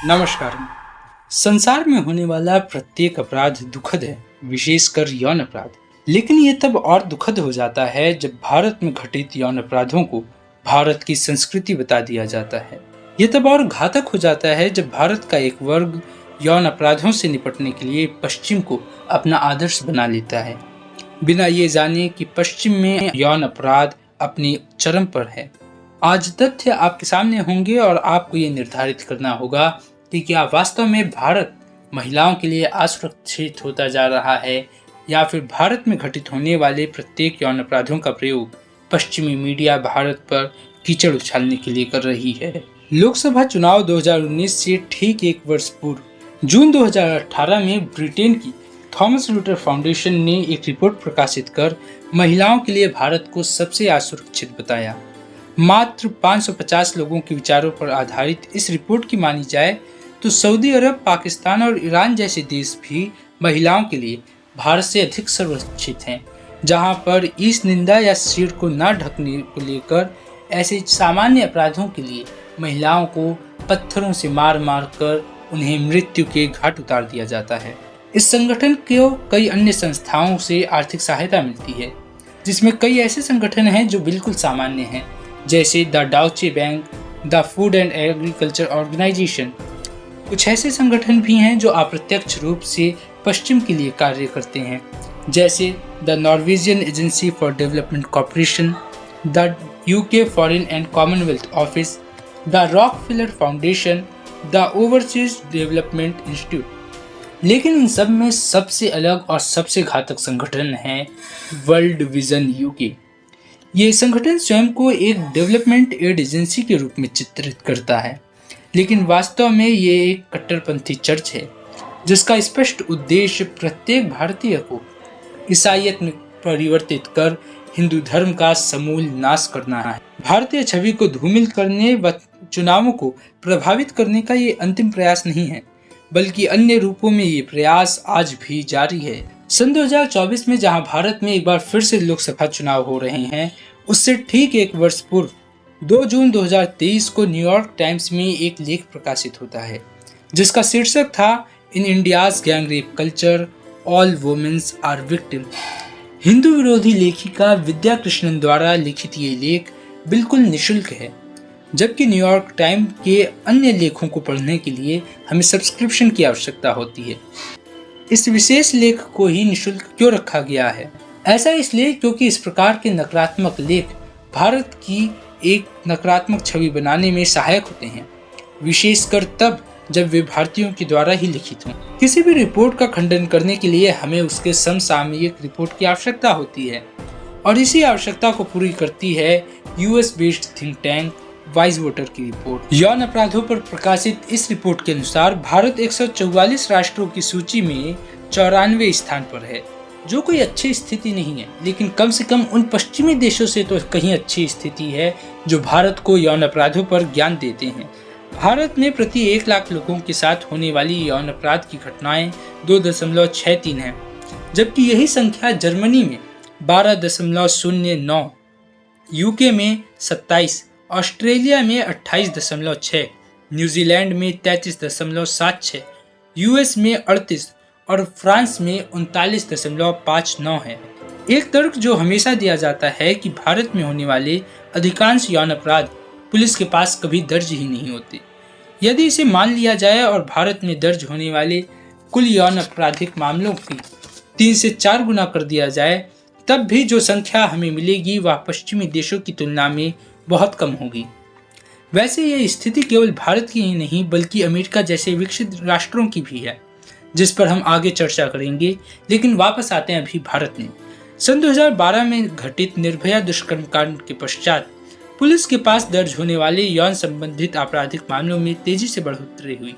नमस्कार। संसार में होने वाला प्रत्येक अपराध दुखद है, विशेषकर यौन अपराध। लेकिन ये तब और दुखद हो जाता है जब भारत में घटित यौन अपराधों को भारत की संस्कृति बता दिया जाता है। ये तब और घातक हो जाता है जब भारत का एक वर्ग यौन अपराधों से निपटने के लिए पश्चिम को अपना आदर्श बना लेता है, बिना ये जाने कि पश्चिम में यौन अपराध अपने चरम पर है। आज तथ्य आपके सामने होंगे और आपको ये निर्धारित करना होगा कि क्या वास्तव में भारत महिलाओं के लिए असुरक्षित होता जा रहा है, या फिर भारत में घटित होने वाले प्रत्येक यौन अपराधों का प्रयोग पश्चिमी मीडिया भारत पर कीचड़ उछालने के लिए कर रही है। लोकसभा चुनाव 2019 से ठीक एक वर्ष पूर्व जून 2018 में ब्रिटेन की थॉमस रूटर फाउंडेशन ने एक रिपोर्ट प्रकाशित कर महिलाओं के लिए भारत को सबसे असुरक्षित बताया। मात्र 550 लोगों के विचारों पर आधारित इस रिपोर्ट की मानी जाए तो सऊदी अरब, पाकिस्तान और ईरान जैसे देश भी महिलाओं के लिए भारत से अधिक सुरक्षित हैं, जहां पर इस निंदा या सिर को न ढकने को लेकर ऐसे सामान्य अपराधों के लिए महिलाओं को पत्थरों से मार मार कर उन्हें मृत्यु के घाट उतार दिया जाता है। इस संगठन को कई अन्य संस्थाओं से आर्थिक सहायता मिलती है, जिसमें कई ऐसे संगठन हैं जो बिल्कुल सामान्य हैं, जैसे the Deutsche Bank, the food and agriculture organisation. कुछ ऐसे संगठन भी हैं जो अप्रत्यक्ष रूप से पश्चिम के लिए कार्य करते हैं, जैसे the Norwegian agency for development corporation, the UK foreign and Commonwealth office, the Rockefeller foundation, the overseas development institute. लेकिन इन सब में सबसे अलग और सबसे घातक संगठन है वर्ल्ड विजन यूके। ये संगठन स्वयं को एक डेवलपमेंट एड एजेंसी के रूप में चित्रित करता है, लेकिन वास्तव में ये एक कट्टरपंथी चर्च है, जिसका स्पष्ट उद्देश्य प्रत्येक भारतीय को ईसाईयत में परिवर्तित कर हिंदू धर्म का समूल नाश करना है। भारतीय छवि को धूमिल करने व चुनावों को प्रभावित करने का ये अंतिम प्रयास नहीं है, बल्कि अन्य रूपों में ये प्रयास आज भी जारी है। सन 2024 में जहां भारत में एक बार फिर से लोकसभा चुनाव हो रहे हैं, उससे ठीक एक वर्ष पूर्व 2 जून 2023 को न्यूयॉर्क टाइम्स में एक लेख प्रकाशित होता है, जिसका शीर्षक था in India's gang rape culture, all womens are victim. Hindu विरोधी लेखिका विद्या कृष्णन द्वारा लिखित ये लेख बिल्कुल निःशुल्क है, जबकि न्यूयॉर्क टाइम्स के अन्य लेखों को पढ़ने के लिए हमें सब्सक्रिप्शन की आवश्यकता होती है। इस विशेष लेख को ही निःशुल्क क्यों रखा गया है? ऐसा इसलिए क्योंकि इस प्रकार के नकारात्मक लेख भारत की एक नकारात्मक छवि बनाने में सहायक होते हैं, विशेषकर तब जब वे भारतीयों के द्वारा ही लिखित हों। किसी भी रिपोर्ट का खंडन करने के लिए हमें उसके समसामयिक रिपोर्ट की आवश्यकता होती है, और इसी आवश्यकता को पूरी करती है US based think tank wise voter की रिपोर्ट। यौन अपराधों पर प्रकाशित इस रिपोर्ट के अनुसार भारत 144 राष्ट्रों की सूची में 94वें स्थान पर है, जो कोई अच्छी स्थिति नहीं है, लेकिन कम से कम उन पश्चिमी देशों से तो कहीं अच्छी स्थिति है जो भारत को यौन अपराधों पर ज्ञान देते हैं। भारत में प्रति 1 लाख लोगों के साथ होने वाली यौन अपराध की घटनाएं 2.63 है, जबकि यही संख्या जर्मनी में 12.09, यूके में 27, ऑस्ट्रेलिया में 28.6, न्यूजीलैंड में 33.76, यूएस में 38 और फ्रांस में 39.59 है। एक तर्क जो हमेशा दिया जाता है कि भारत में होने वाले अधिकांश यौन अपराध पुलिस के पास कभी दर्ज ही नहीं होते। यदि इसे मान लिया जाए और भारत में दर्ज होने वाले कुल यौन आपराधिक मामलों की 3 से 4 गुना कर दिया जाए, तब भी जो संख्या हमें मिलेगी वह पश्चिमी देशों की तुलना में बहुत कम होगी। वैसे यह स्थिति केवल भारत की ही नहीं बल्कि अमेरिका जैसे विकसित राष्ट्रों की भी है, जिस पर हम आगे चर्चा करेंगे। लेकिन वापस आते हैं अभी भारत में। सन 2012 में घटित निर्भया दुष्कर्म कांड के पश्चात पुलिस के पास दर्ज होने वाले यौन संबंधित आपराधिक मामलों में तेजी से बढ़ोतरी हुई,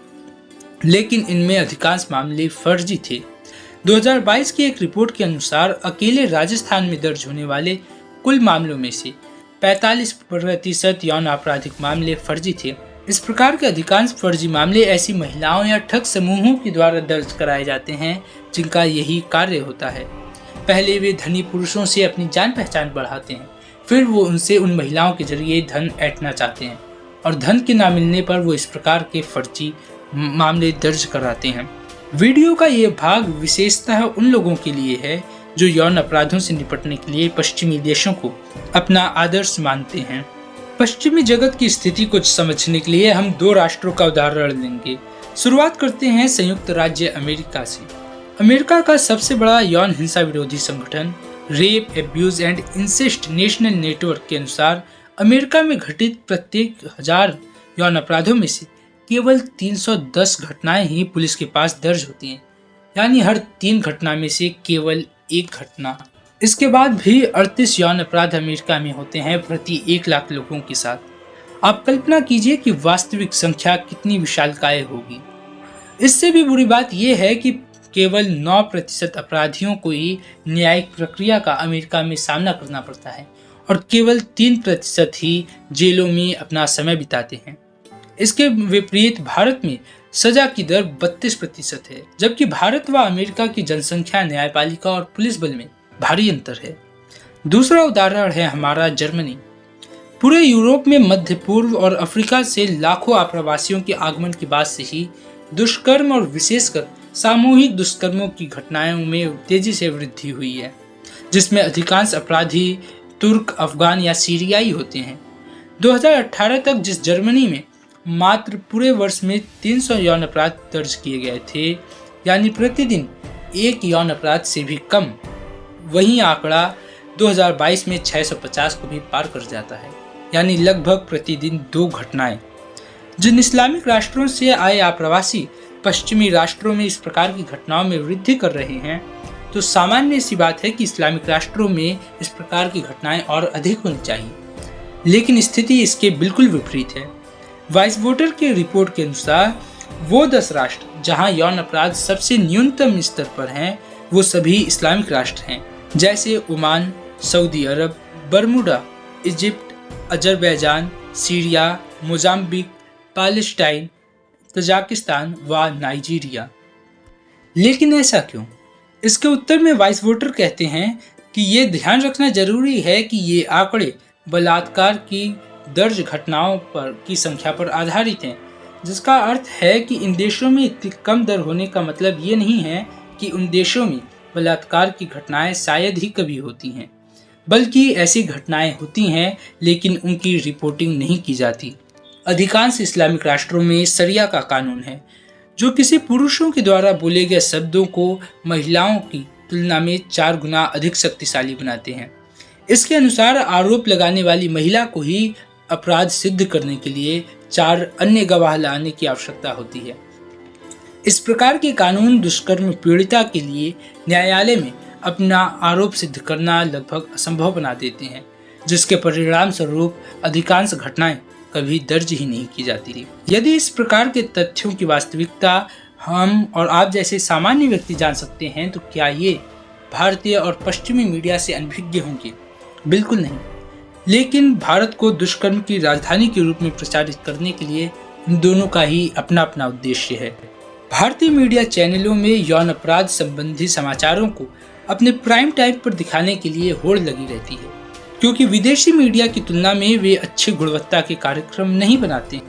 लेकिन इनमें अधिकांश मामले फर्जी थे। 2022 की एक रिपोर्ट के अनुसार अकेले राजस्थान में दर्ज होने वाले कुल मामलों में से 45% यौन आपराधिक मामले फर्जी थे। इस प्रकार के अधिकांश फर्जी मामले ऐसी महिलाओं या ठग समूहों के द्वारा दर्ज कराए जाते हैं जिनका यही कार्य होता है। पहले वे धनी पुरुषों से अपनी जान पहचान बढ़ाते हैं, फिर वो उनसे उन महिलाओं के जरिए धन ऐंठना चाहते हैं और धन के ना मिलने पर वो इस प्रकार के फर्जी मामले दर्ज कराते हैं। वीडियो का ये भाग विशेषतः उन लोगों के लिए है जो यौन अपराधों से निपटने के लिए पश्चिमी देशों को अपना आदर्श मानते हैं। पश्चिमी जगत की स्थिति को समझने के लिए हम 2 राष्ट्रों का उदाहरण लेंगे। शुरुआत करते हैं संयुक्त राज्य अमेरिका से। अमेरिका का सबसे बड़ा यौन हिंसा विरोधी संगठन rape, abuse and incest national network के अनुसार अमेरिका में घटित प्रत्येक 1000 यौन अपराधों में से केवल 310 घटनाएं ही पुलिस के पास दर्ज होती हैं, यानी हर 3 घटना में से केवल 1 घटना। इसके बाद भी 38 यौन अपराध अमेरिका में होते हैं प्रति 1 लाख लोगों के साथ। आप कल्पना कीजिए कि वास्तविक संख्या कितनी विशालकाय होगी। इससे भी बुरी बात यह है कि केवल 9% अपराधियों को ही न्यायिक प्रक्रिया का अमेरिका में सामना करना पड़ता है और केवल 3% ही जेलों में अपना समय बिताते हैं। इसके विपरीत भारत में सजा की दर 32% है, जबकि भारत व अमेरिका की जनसंख्या, न्यायपालिका और पुलिस बल में भारी अंतर है। दूसरा उदाहरण है हमारा जर्मनी। पूरे यूरोप में मध्य पूर्व और अफ्रीका से लाखों आप्रवासियों के आगमन के बाद से ही दुष्कर्म और विशेषकर सामूहिक दुष्कर्मों की घटनाओं में तेजी से वृद्धि हुई है, जिसमें अधिकांश अपराधी तुर्क, अफगान या सीरियाई होते हैं। 2018 तक जिस जर्मनी में मात्र पूरे वर्ष में 300 यौन अपराध दर्ज किए गए थे, यानी प्रतिदिन 1 यौन अपराध से भी कम, वही आंकड़ा 2022 में 650 को भी पार कर जाता है, यानी लगभग प्रतिदिन 2 घटनाएं। जिन इस्लामिक राष्ट्रों से आए आप्रवासी पश्चिमी राष्ट्रों में इस प्रकार की घटनाओं में वृद्धि कर रहे हैं, तो सामान्य सी बात है कि इस्लामिक राष्ट्रों में इस प्रकार की घटनाएं और अधिक होनी चाहिए। लेकिन स्थिति इसके बिल्कुल विपरीत है। वाइस वोटर की रिपोर्ट के अनुसार वो 10 राष्ट्र जहां यौन अपराध सबसे न्यूनतम स्तर पर हैं, वो सभी इस्लामिक राष्ट्र हैं, जैसे Oman, Saudi Arab, Bermuda, Egypt, Azerbaijan, Syria, Mozambique, Palestine, Tajikistan व नाइजीरिया। लेकिन ऐसा क्यों? इसके उत्तर में वाइस वोटर कहते हैं कि ये ध्यान रखना जरूरी है कि ये आंकड़े बलात्कार की दर्ज घटनाओं की संख्या पर आधारित हैं, जिसका अर्थ है कि इन देशों में इतनी कम दर होने का मतलब ये नहीं है कि उन देशों में बलात्कार की घटनाएं शायद ही कभी होती हैं, बल्कि ऐसी घटनाएं होती हैं लेकिन उनकी रिपोर्टिंग नहीं की जाती। अधिकांश इस्लामिक राष्ट्रों में शरिया का कानून है, जो किसी पुरुषों के द्वारा बोले गए शब्दों को महिलाओं की तुलना में 4 गुना अधिक शक्तिशाली बनाते हैं। इसके अनुसार आरोप लगाने वाली महिला को ही अपराध सिद्ध करने के लिए 4 अन्य गवाह लाने की आवश्यकता होती है। इस प्रकार के कानून दुष्कर्म पीड़िता के लिए न्यायालय में अपना आरोप सिद्ध करना लगभग असंभव बना देते हैं, जिसके परिणाम स्वरूप अधिकांश घटनाएं कभी दर्ज ही नहीं की जाती थी। यदि इस प्रकार के तथ्यों की वास्तविकता हम और आप जैसे सामान्य व्यक्ति जान सकते हैं, तो क्या ये भारतीय और पश्चिमी मीडिया से अनभिज्ञ होंगे? बिल्कुल नहीं। लेकिन भारत को दुष्कर्म की राजधानी के रूप में प्रचारित करने के लिए इन दोनों का ही अपना अपना उद्देश्य है। भारतीय मीडिया चैनलों में यौन अपराध संबंधी समाचारों को अपने प्राइम टाइम पर दिखाने के लिए होड़ लगी रहती है, क्योंकि विदेशी मीडिया की तुलना में वे अच्छी गुणवत्ता के कार्यक्रम नहीं बनाते।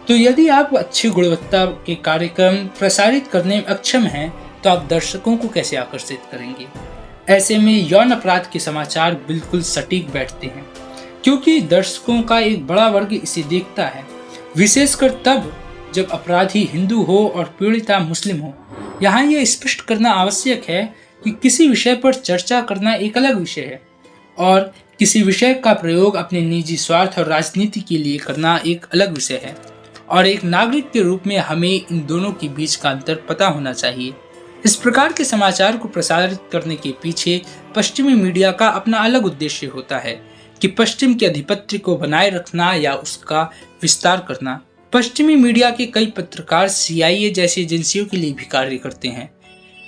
तो यदि आप अच्छी गुणवत्ता के कार्यक्रम प्रसारित करने में अक्षम हैं, तो आप दर्शकों को कैसे आकर्षित करेंगे? ऐसे में यौन अपराध के समाचार बिल्कुल सटीक बैठते हैं, क्योंकि दर्शकों का एक बड़ा वर्ग इसे देखता है, विशेषकर तब जब अपराधी हिंदू हो और पीड़िता मुस्लिम हो। यहाँ यह स्पष्ट करना आवश्यक है कि किसी विषय पर चर्चा करना एक अलग विषय है और किसी विषय का प्रयोग अपने निजी स्वार्थ और राजनीति के लिए करना एक अलग विषय है, और एक नागरिक के रूप में हमें इन दोनों के बीच का अंतर पता होना चाहिए। इस प्रकार के समाचार को प्रसारित करने के पीछे पश्चिमी मीडिया का अपना अलग उद्देश्य होता है कि पश्चिम के आधिपत्य को बनाए रखना या उसका विस्तार करना। पश्चिमी मीडिया के कई पत्रकार CIA जैसी एजेंसियों के लिए भी कार्य करते हैं।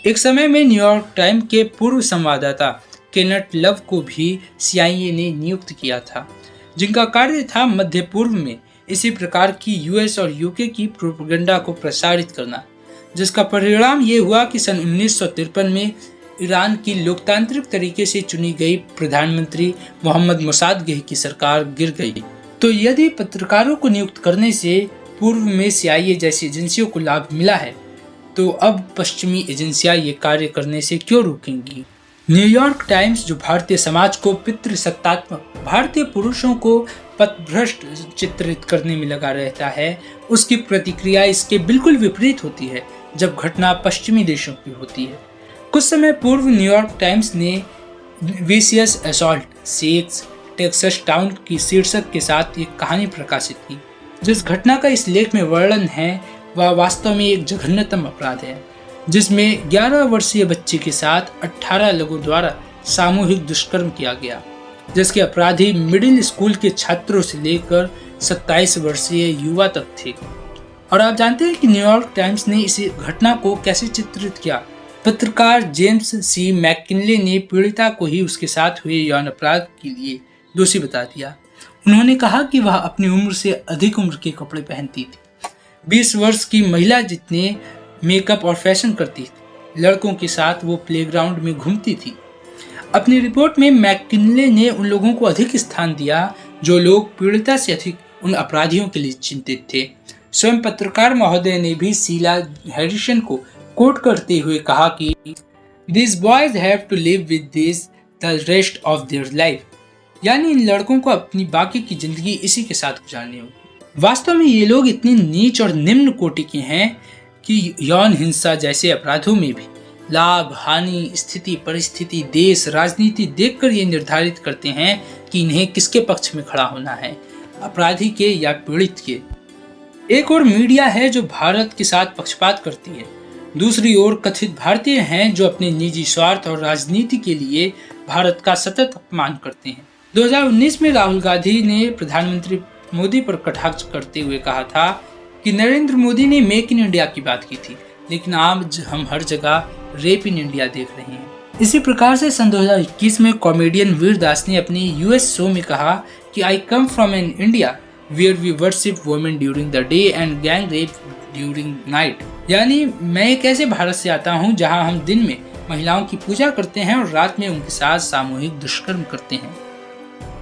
एक समय में न्यूयॉर्क टाइम के पूर्व संवाददाता केनेट लव को भी CIA ने नियुक्त किया था, जिनका कार्य था मध्य पूर्व में इसी प्रकार की US और UK की प्रोपेगेंडा को प्रसारित करना, जिसका परिणाम ये हुआ कि सन 1953 में ईरान की लोकतांत्रिक तरीके से चुनी गई प्रधानमंत्री मोहम्मद मोसाद्देक़ की सरकार गिर गई। तो यदि पत्रकारों को नियुक्त करने से पूर्व में CIA जैसी एजेंसियों को लाभ मिला है, तो अब पश्चिमी एजेंसियां ये कार्य करने से क्यों रुकेंगी? न्यूयॉर्क टाइम्स, जो भारतीय समाज को पितृसत्तात्मक, भारतीय पुरुषों को पथभ्रष्ट चित्रित करने में लगा रहता है, उसकी प्रतिक्रिया इसके बिल्कुल विपरीत होती है जब घटना पश्चिमी देशों की होती है। कुछ समय पूर्व न्यूयॉर्क टाइम्स ने vicious assault, sex, Texas town की शीर्षक के साथ एक कहानी प्रकाशित की। जिस घटना का इस लेख में वर्णन है वह वास्तव में एक जघन्यतम अपराध है, जिसमें 11 वर्षीय बच्चे के साथ 18 लोगों द्वारा सामूहिक दुष्कर्म किया गया, जिसके अपराधी मिडिल स्कूल के छात्रों से लेकर 27 वर्षीय युवा तक थे। और आप जानते हैं कि न्यूयॉर्क टाइम्स ने इस घटना को कैसे चित्रित किया? पत्रकार जेम्स सी मैककिनले ने पीड़िता को ही उसके साथ हुए यौन अपराध के लिए दोषी बता दिया। उन्होंने कहा कि वह अपनी उम्र से अधिक उम्र के कपड़े पहनती थी, 20 वर्ष की महिला जितने मेकअप और फैशन करती थी, लड़कों के साथ वो प्लेग्राउंड में घूमती थी। अपनी रिपोर्ट में मैककिनले ने उन लोगों को अधिक स्थान दिया जो लोग पीड़िता से अधिक उन अपराधियों के लिए चिंतित थे। स्वयं पत्रकार महोदय ने भी शीला हैरिसन को कोट करते हुए कहा कि These boys have to live with this the rest of their life, यानी इन लड़कों को अपनी बाकी की जिंदगी इसी के साथ गुजारनी होगी। वास्तव में ये लोग इतनी नीच और निम्न कोटि के हैं कि यौन हिंसा जैसे अपराधों में भी लाभ, हानि, स्थिति, परिस्थिति, देश, राजनीति देखकर ये निर्धारित करते हैं कि इन्हें किसके पक्ष में खड़ा होना है, अपराधी के या पीड़ित के। एक और मीडिया है जो भारत के साथ पक्षपात करती है, दूसरी ओर कथित भारतीय हैं जो अपने निजी स्वार्थ और राजनीति के लिए भारत का सतत अपमान करते हैं। 2019 में राहुल गांधी ने प्रधानमंत्री मोदी पर कटाक्ष करते हुए कहा था कि नरेंद्र मोदी ने मेक इन इंडिया की बात की थी, लेकिन आज हम हर जगह रेप इन इंडिया देख रहे हैं। इसी प्रकार से सन 2021 में कॉमेडियन वीर दास ने अपने US शो में कहा कि I come from an India where we worship women during the day and gang rape during night, यानी मैं एक ऐसे भारत से आता हूं जहां हम दिन में महिलाओं की पूजा करते हैं और रात में उनके साथ सामूहिक दुष्कर्म करते हैं।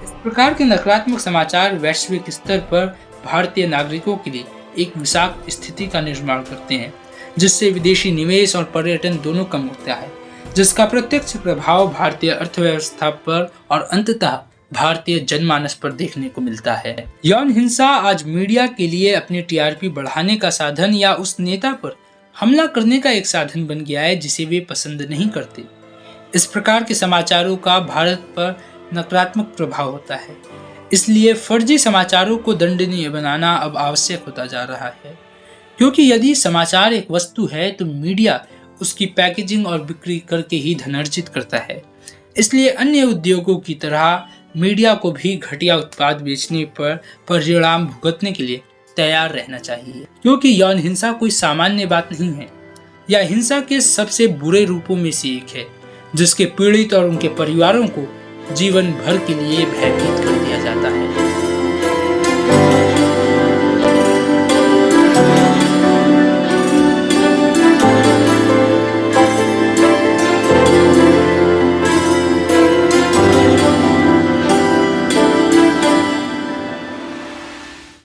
इस प्रकार के नकारात्मक समाचार वैश्विक स्तर पर भारतीय नागरिकों के लिए एक विषाक्त स्थिति का निर्माण करते हैं, जिससे विदेशी निवेश और पर्यटन दोनों कम होता है, जिसका प्रत्यक्ष प्रभाव भारतीय अर्थव्यवस्था पर और अंततः भारतीय जनमानस पर देखने को मिलता है। यौन हिंसा आज मीडिया के लिए अपनी TRP बढ़ाने का साधन या उस नेता पर हमला करने का एक साधन बन गया है जिसे वे पसंद नहीं करते। इस प्रकार के समाचारों का भारत पर नकारात्मक प्रभाव होता है, इसलिए फर्जी समाचारों को दंडनीय बनाना अब आवश्यक होता जा रहा है, क्योंकि यदि समाचार एक वस्तु है तो मीडिया उसकी पैकेजिंग और बिक्री करके ही धन अर्जित करता है। इसलिए अन्य उद्योगों की तरह मीडिया को भी घटिया उत्पाद बेचने पर परिणाम भुगतने के लिए तैयार रहना चाहिए, क्योंकि यौन हिंसा कोई सामान्य बात नहीं है। यह हिंसा के सबसे बुरे रूपों में से एक है, जिसके पीड़ित और उनके परिवारों को जीवन भर के लिए भयभीत कर दिया जाता है।